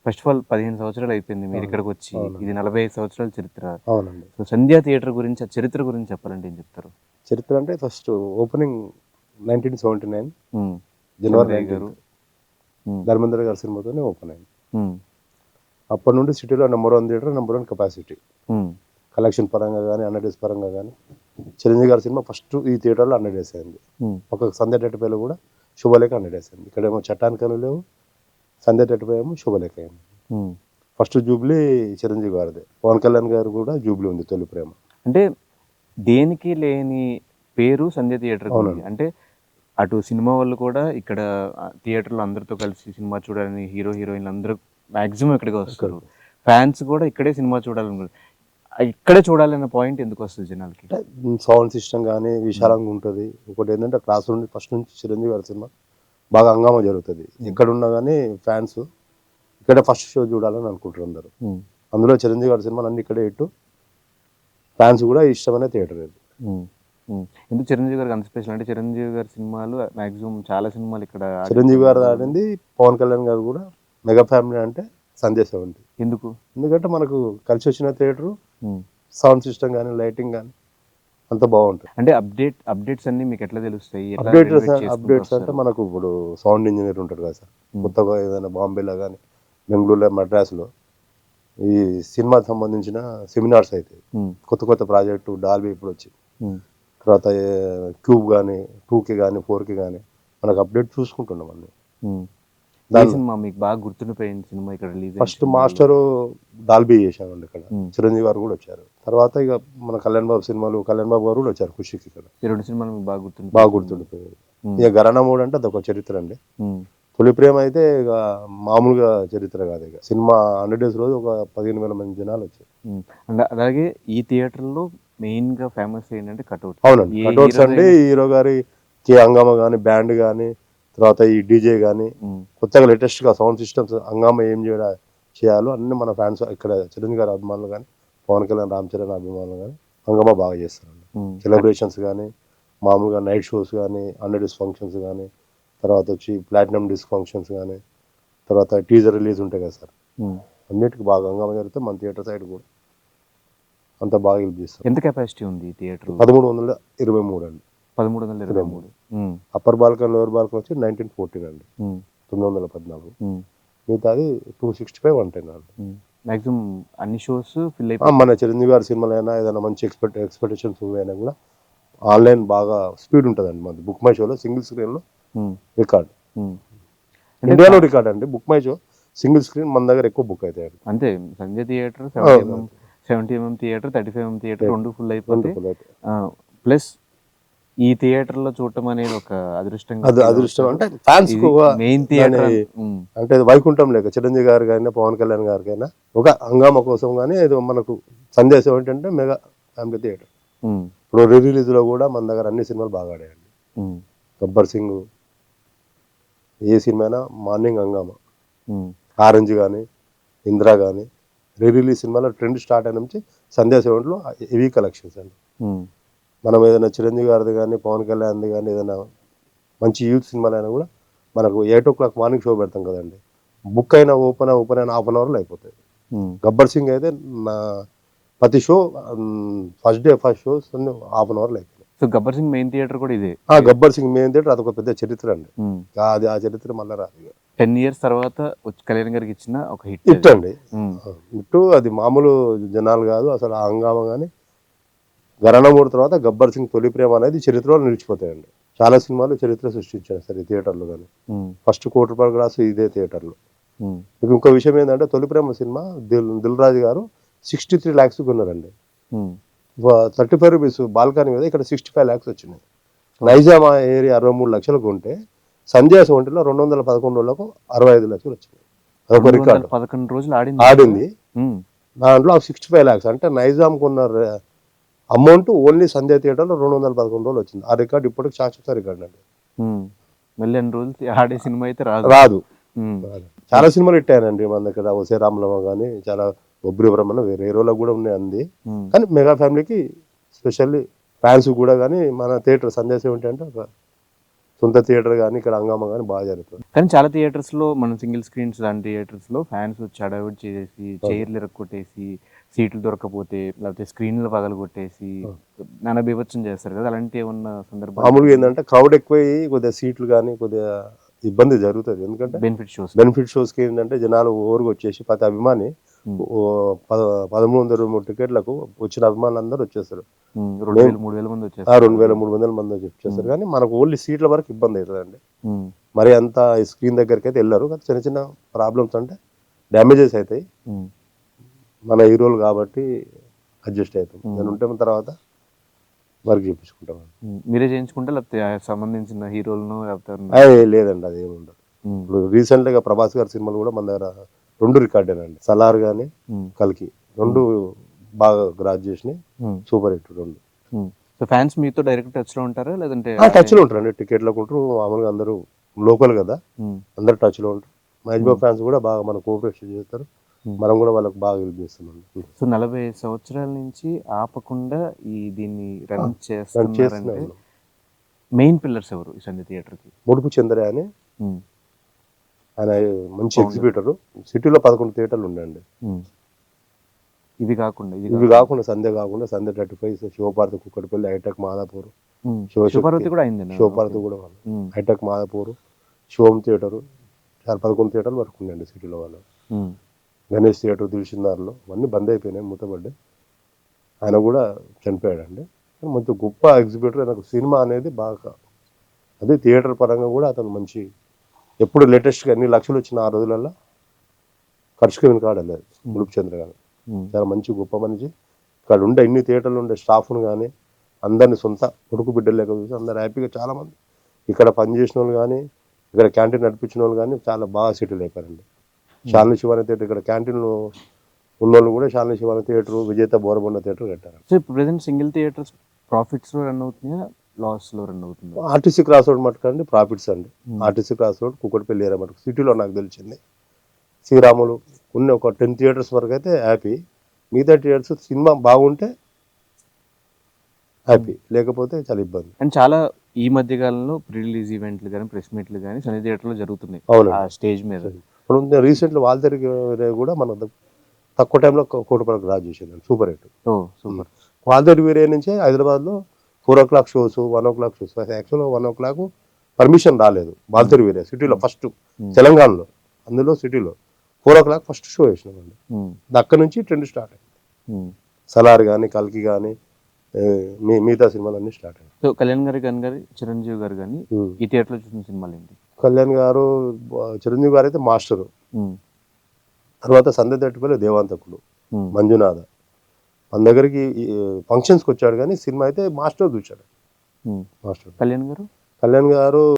First of all 15 సంవత్సరాలు అయిపోయింది మీరు ఇక్కడికి వచ్చి. అవునండి. ఇది 45 సంవత్సరాల చరిత్ర. అవునండి. సో, సంధ్యా థియేటర్ గురించి, ఆ చరిత్ర గురించి చెప్పాలంటే ఏం చెప్తారు? చరిత్ర అంటే ఫస్ట్ ఓపెనింగ్ 1979 హ్మ్. జనవరి చంద్రయ్య 19th గారు. హ్మ్. ధర్మేంద్ర గారి సినిమాతోనే ఓపెన్ అయింది. హ్మ్. అప్పటి నుండి సిటీలో నంబర్ 1 థియేటర్, నంబర్ 1 కెపాసిటీ. హ్మ్. కలెక్షన్ పరంగా గానీ, 100 డేస్ పరంగా గానీ, చిరంజీవి గారి సినిమా ఫస్ట్ ఈ థియేటర్‌లో 100 డేస్ అయింది. హ్మ్. ఒక సంధ్య థియేటర్‌లో కూడా శుభలేఖ 100 డేస్ అయింది. ఇక్కడేమో చట్టానికలు లేవు, సంధ్య థియేటర్ ఏమో శుభలేఖ అయింది. హ్మ్. ఫస్ట్ జూబ్లీ చిరంజీవి గారిదే. పవన్ కళ్యాణ్ గారు కూడా జూబ్లీ ఉంది, తొలి ప్రేమ. అంటే దేనికి లేని పేరు సంధ్య థియేటర్‌కి ఉంది. అవునండి. అంటే అటు సినిమా వాళ్ళు కూడా ఇక్కడ థియేటర్‌లో అందరితో కలిసి సినిమా చూడాలని హీరో, హీరోయిన్‌లు అందరూ మాక్సిమం ఇక్కడికే వస్తారు. ఫ్యాన్స్ కూడా ఇక్కడే సినిమా ఇక్కడే చూడాలన్న పాయింట్ ఎందుకొస్తది జనాలకి? అంటే సౌండ్ సిస్టమ్ గానీ విశాలంగా ఉంటది. ఇంకోటేంటంటే క్లాస్ నుండి ఫస్ట్ నుంచి చిరంజీవి గారి సినిమా బాగా హంగామా జరుగుతది. ఎక్కడున్నా గానీ ఫ్యాన్స్ ఇక్కడే ఫస్ట్ షో చూడాలని అనుకుంటారు అందరూ. హ్మ్. అందులో చిరంజీవి గారి సినిమాలన్నీ ఇక్కడే హిట్టు. ఫ్యాన్స్ కూడా ఇష్టమైన థియేటర్ ఇది. హ్మ్. హ్మ్. ఎందుకు చిరంజీవి గారికి అంత స్పెషల్? అంటే చిరంజీవి గారి సినిమాలు మాక్సిమం చాలా సినిమాలు ఇక్కడ చిరంజీవి గారిది ఆడింది, పవన్ కళ్యాణ్ గారు కూడా మెగా ఫ్యామిలీ అంటే సంజయ్ 70. ఎందుకు? ఎందుకంటే మనకు కలిసొచ్చిన థియేటరు, హ్మ్. సౌండ్ సిస్టమ్ గానీ, లైటింగ్ గానీ అంతా బావుంటది. అంటే అప్డేట్స్ అన్నీ మీకెట్లా తెలుస్తాయి? ఎట్లా రెనోవేట్ చేసుకుంటూ అప్డేట్స్ అంటే వస్తారు? మనకు ఇప్పుడు సౌండ్ ఇంజినీర్ ఉంటాడు కదా సార్. హ్మ్. కొత్తగా ఏదైనా బాంబేలో గానీ, బెంగుళూరులో, మద్రాసులో ఈ సినిమాకి సంబంధించిన సెమినార్స్ అయితాయి. హ్మ్. కొత్త కొత్త ప్రాజెక్టు డాల్బీ ఇప్పుడొచ్చింది. హ్మ్. తర్వాత క్యూబ్ గానీ, 2K గానీ, 4K గానీ మనకు అప్డేట్ చూసుకుంటున్నాం అన్నీ. హ్మ్. ఏ దానిలో సినిమా మీకు బాగా గుర్తుండిపోయిన సినిమా ఇక్కడ రిలీజ్ అయిన ఫస్ట్ సినిమాల్లో? మాస్టరు డాల్బీ చేశామండి ఇక్కడ. హ్మ్. చిరంజీవి గారు కూడా వచ్చారు. తర్వాత ఇక మన కళ్యాణ్ బాబు సినిమాలు, కళ్యాణ్ బాబు గారు కూడా వచ్చారు ఖుషీకి ఇక్కడ. ఈ 2 సినిమాలు మీకు బాగా బాగా గుర్తుండిపోయిన సినిమాలు? గుర్తుండిపోయాయి. హ్మ్. ఇక ఘరానా 3 అంటే అదొక చరిత్ర అండి. హ్మ్. తొలి ప్రేమ అయితే ఇక మామూలుగా చరిత్ర కాదు ఇక. సినిమా 100 డేస్ రోజు ఒక 15,000 మంది జనాలు వచ్చారు. హ్మ్. అలాగే ఈ థియేటర్‌లో మెయిన్‌గా ఫేమస్ ఏంటంటే కటౌట్స్. అవునండి. ఏ కటౌట్స్ అండి, హీరోదైనా. హీరో గారి హంగామా గానీ, బ్యాండ్ గానీ, తర్వాత ఈ డీజే గానీ, హ్మ్. కొత్తగా లేటెస్ట్‌గా సౌండ్ సిస్టమ్స్ హంగామా ఏం చేయాలో అన్నీ మన ఫ్యాన్స్ ఇక్కడ చిరంజీవి గారి అభిమానులు గానీ, పవన్ కళ్యాణ్, రామ్ చరణ్ అభిమానులు గానీ హంగామా బాగా చేస్తారండి. హ్మ్. సెలబ్రేషన్స్ గానీ, మామూలుగా నైట్ షోస్ గానీ, 100 డేస్ ఫంక్షన్స్ గానీ, తర్వాత వచ్చి ప్లాటినం డిస్క్ ఫంక్షన్స్ గానీ, తర్వాత టీజర్ రిలీజ్ ఉంటాయి కదా సార్. హ్మ్. అన్నిటికి బాగా హంగామా జరిగితే మన థియేటర్ సైడ్ కూడా అంతా బాగా హెల్ప్ చేస్తారు. ఎంత కెపాసిటీ ఉంది ఈ థియేటర్‌లో? 1323 అండి. 1323. హ్మ్. అప్పర్ బాల్కనీ, లోయర్ బాల్కనీ వచ్చి 1914 అండి. హ్మ్. 914. హ్మ్. మిగతాది 265, 110 అండి. హ్మ్. మాక్సిమం అన్ని షోస్ ఫిల్ అయిపోతాయి. మన చిరంజీవి గారి సినిమాలైనా ఏదైనా మంచి ఎక్స్‌పెక్టేషన్స్ మూవీ అయినా కూడా ఆన్‌లైన్ బాగా స్పీడ్ ఉంటదండి మనది. బుక్ మై షోలో సింగిల్ స్క్రీన్‌లో హ్మ్. రికార్డ్. హ్మ్. అంటే ఇండియాలో రికార్డ్ అండి. Book my show single screen మన దగ్గర ఎక్కువ బుక్ అయితాయండి. అంతే. సంజయ్ థియేటర్ అవును. 70 MM theatre, 35 MM theatre 2 full 2 అయిపోతాయి. ఫుల్ అయితాయి. ప్లస్ ఈ థియేటర్‌లో చూడటం అనేది ఒక అదృష్టంగా అది ఫీల్ అదృష్టం అవుతారు. అంటే ఫ్యాన్స్‌కు ఇది మెయిన్ దాని థియేటర్. హ్మ్. అంటే వైకుంఠం లేక చిరంజీవి గారు గాని, పవన్ కళ్యాణ్ గారికైనా ఒక హంగామా కోసం గాని ఏదో మనకు సందేశం ఏంటంటే మెగా ఫ్యామిలీ థియేటర్. హ్మ్. ఇప్పుడు రిలీజ్‌లో కూడా మన దగ్గర అన్ని సినిమాలు బాగా ఆడాయండి. హ్మ్. 'గబ్బర్ సింగ్' ఏ సినిమా అయినా మార్నింగ్ హంగామా. హ్మ్. 'ఆరెంజ్' గాని, 'ఇందిర' గాని రిలీజ్ సినిమాలో ట్రెండ్ స్టార్ట్ అయిన నుంచి సందేశ్ ఈవెంట్‌లో హెవీ కలెక్షన్స్ అండి. హ్మ్. మనం ఏదైనా చిరంజీవి గారిది గాని, పవన్ కళ్యాణ్‌ది గాని ఏదైనా మంచి యూత్ సినిమాలైనా కూడా మనకు 8:00 మార్నింగ్ షో పెడతాం కదండీ. బుక్ అయిన ఓపెన్ అయిన హాఫ్ అన్ అవర్‌లో అయిపోతాయి. హ్మ్. 'గబ్బర్ సింగ్' అయితే నా ప్రతి షో ఫస్ట్ షోస్ అన్నీ హాఫ్ అన్ అవర్‌లో అయిపోయినాయి. So, 'Gabbar Singh' main theatre కూడా ఇదే. 'గబ్బర్ సింగ్' మెయిన్ థియేటర్ అదొక పెద్ద చరిత్ర అండి. హ్మ్. ఆ చరిత్ర మళ్ళా రాదు ఇగ. 10 ఇయర్స్ తర్వాత వచ్చి కళ్యాణ్ గారికి ఇచ్చిన ఒక హిట్ హిట్ అది. అండి. హ్మ్. హిట్టు అది మామూలు జనాలు గాదు. అసలు ఆ హంగామా గాని 'ఘరానా 3' తర్వాత 'గబ్బర్ సింగ్' తొలి ప్రేమ అనేది చరిత్రలో నిలిచిపోతాయండి. చాలా సినిమాలు చరిత్ర సృష్టించాయి సార్ ఈ థియేటర్‌లో గాని. హ్మ్. ఫస్ట్ ₹1,00,00,000 గ్రాస్ ఇదే థియేటర్‌లో. హ్మ్. మీకు ఇంకో విషయం ఏందంటే తొలి ప్రేమ సినిమా దిల్ రాజు గారు 63 లాక్స్ కొన్నారండి. హ్మ్. 35 రూపీస్ బాల్కనీ మీద ఇక్కడ 65 లాక్స్ వచ్చినాయి. నైజాం ఏరియా 63 లక్షలు కొంటే సంజయ్ 70లో 211 రోజులకు 65 లక్షలు వచ్చినాయి. అదొక రికార్డు. 211 రోజులు ఆడింది. ఆడింది. హ్మ్. దాంట్లో 65 లాక్స్ అంటే నైజాం కొన్న అమౌంట్ ఓన్లీ సంధ్య థియేటర్‌లో 211 రోజులు వచ్చింది. ఆ రికార్డ్ ఇప్పటికి శాశ్వత రికార్డ్ అండి. హ్మ్. మళ్ళీ అన్ని రోజులు ఆడే సినిమా అయితే రాదు. రాదు. హ్మ్. చాలా సినిమాలు హిట్ అయ్యాయండి మన దగ్గర. 'ఒసే రాములమ్మ' గాని, చాలా 'బొబ్బిలి బ్రహ్మన్న' వేరే హీరోలకు కూడా ఉన్నాయి అంది. హ్మ్. కానీ మెగా ఫ్యామిలీకి స్పెషల్లీ ఫ్యాన్స్ కూడా గాని మన థియేటర్ సంజయ్ 70 అంటే ఒక సొంత థియేటర్ కానీ ఇక్కడ హంగామా కానీ బాగా జరుగుతుంది. కానీ చాలా థియేటర్స్ లో మనం సింగిల్ స్క్రీన్స్ లాంటి థియేటర్స్ లో ఫ్యాన్స్ వచ్చి అడవుడు చేసి చైర్లు ఇరక్కొట్టేసి సీట్లు దొరకపోతే లేకపోతే స్క్రీన్లు పగలగొట్టేసి నానా బీభత్సం చేస్తారు కదా, అలాంటి ఏమన్నా సందర్భాలు? మామూలుగా ఏంటంటే క్రౌడ్ ఎక్కువయ్యి కొద్దిగా సీట్లు కానీ కొద్దిగా ఇబ్బంది జరుగుతుంది. ఎందుకంటే బెనిఫిట్ షోస్కి ఏంటంటే జనాలు ఓరుగా వచ్చేసి ప్రతి అభిమాని 1323 టికెట్లకు వచ్చిన అభిమానులు అందరూ వచ్చేస్తారు. 2000-3000 మంది వచ్చేస్తారు. 2300 మంది వచ్చేస్తారు. కానీ మనకు ఓన్లీ సీట్ల వరకు ఇబ్బంది అవుతుందండి. మరి అంత స్క్రీన్ దగ్గరికి అయితే వెళ్ళరు. చిన్న చిన్న ప్రాబ్లమ్స్ అంటే డ్యామేజెస్ అవుతాయి. మన హీరోలు కాబట్టి అడ్జస్ట్ అవుతాం. నేను ఉంటే తర్వాత వర్క్ చేయించుకుంటాం. మీరే చేయించుకుంటే లేకపోతే సంబంధించిన హీరోలను లేదండి, అది ఏమి ఉండదు. ఇప్పుడు రీసెంట్ గా ప్రభాస్ గారి సినిమాలు కూడా మన దగ్గర 2 రికార్డేనండి. సలార్ గానీ కల్కి 2 బాగా గ్రాజ్ చేసినాయి. Super hit 2. సో ఫ్యాన్స్ మీతో డైరెక్ట్ టచ్ లో ఉంటారా లేదంటే? టచ్ లో ఉంటారండి, టికెట్లకు ఉంటారు. మామూలుగా అందరూ లోకల్ కదా, అందరు టచ్ లో ఉంటారు. మహేష్ బాబు ఫ్యాన్స్ కూడా బాగా మన కోఆపరేషన్ చేస్తారు. మనం కూడా వాళ్ళకి బాగా హెల్ప్ చేస్తున్నాం. సో 40 సంవత్సరాల నుంచి ఆపకుండా దీన్ని రన్ చేస్తున్నారంటే మెయిన్ పిల్లర్స్ ఎవరు ఈ సంధ్య థియేటర్ కి? ముడుపు చంద్రయ్య అని ఆయన మంచి ఎగ్జిబిటర్. సిటీలో 11 థియేటర్లు ఉన్నాయండి. ఇవి కాకుండా సంధ్య 35, శివపార్వతి కుక్కటిపల్లి, హైటెక్ మాదాపూర్, శివపార్వతి కూడా అయింది. శివపార్వతి కూడా హైటెక్ మాదాపూర్, శివం థియేటర్, 11 థియేటర్లు వరకు ఉన్నాయండి సిటీలో. వాళ్ళు గణేష్ థియేటర్ దిల్షిందార్లో అవన్నీ బంద్ అయిపోయినాయి, మూతపడ్డాయి. ఆయన కూడా చనిపోయాడండి. మంచి గొప్ప ఎగ్జిబిటర్. నాకు సినిమా అనేది బాగా, అదే థియేటర్ పరంగా కూడా అతను మంచి, ఎప్పుడు లేటెస్ట్గా ఎన్ని లక్షలు వచ్చిన ఆ రోజులలో ఖర్చుకి వెనుకాడలేదు ముడుపు చంద్ర గారు. చాలా మంచి గొప్ప మనిషి. ఇక్కడ ఉండే ఇన్ని థియేటర్లు ఉండే స్టాఫ్ను కానీ అందరినీ సొంత కొడుకు బిడ్డలు లేక చూసి అందరు హ్యాపీగా, చాలామంది ఇక్కడ పనిచేసిన వాళ్ళు కానీ ఇక్కడ క్యాంటీన్ నడిపించిన వాళ్ళు కానీ చాలా బాగా సెటిల్ అయిపోయారండి. శాలిని శివాని థియేటర్, ఇక్కడ క్యాంటీన్లో ఉన్నోళ్ళు కూడా శాలిని శివాని థియేటర్, విజేత బోరబొండ థియేటర్ కట్టారు. సో ఇప్పుడు ప్రెసెంట్ సింగిల్ థియేటర్స్ ప్రాఫిట్స్ లో రన్ అవుతున్నాయా, లాస్ లో రన్ అవుతుంది? ఆర్టీసీ క్రాస్ రోడ్ మటుకండి ప్రాఫిట్స్ అండి. RTC cross road, Kukatpally area మటుకు సిటీలో నాకు తెలిసింది. శ్రీరాములు ఉన్న ఒక 10 థియేటర్స్ వరకు అయితే హ్యాపీ. మిగతా థియేటర్స్ సినిమా బాగుంటే హ్యాపీ, లేకపోతే చాలా ఇబ్బంది. అండ్ చాలా ఈ మధ్య కాలంలో ప్రీ రిలీజ్ ఈవెంట్లు కానీ ప్రెస్ మీట్లు కానీ సన్నీ థియేటర్లో జరుగుతున్నాయి. అవును, స్టేజ్ మీద. ఇప్పుడు రీసెంట్లీ వాళ్ళ కూడా మన తక్కువ టైంలో 1 కోటి రూపాయలు గ్రాజ్ చేసింది. Super hit. సూపర్. వాళ్ళ వేరే నుంచి హైదరాబాద్లో 4 o'clock షోస్, 1 o'clock షోస్. యాక్చువల్గా 1 o'clock పర్మిషన్ రాలేదు బాల్తేరు వేరే సిటీలో ఫస్ట్, తెలంగాణలో. అందులో సిటీలో 4 o'clock ఫస్ట్ షో వేసినామండి. అక్కడి నుంచి ట్రెండ్ స్టార్ట్ అయింది. సలార్ కానీ కల్కి కానీ మిగతా సినిమాలు అన్ని స్టార్ట్ అయ్యాయి. సో కళ్యాణ్ గారు చిరంజీవి గారు కానీ ఈ థియేటర్లో చూసిన సినిమాలు ఏంటి? కళ్యాణ్ గారు, చిరంజీవి గారు అయితే మాస్టరు, తర్వాత సంధ్య తట్టుపల్లి దేవాంతకుడు, మంజునాథ. మన దగ్గరికి ఫంక్షన్స్కి వచ్చాడు కానీ సినిమా అయితే మాస్టర్ చూశాడు. కళ్యాణ్ గారు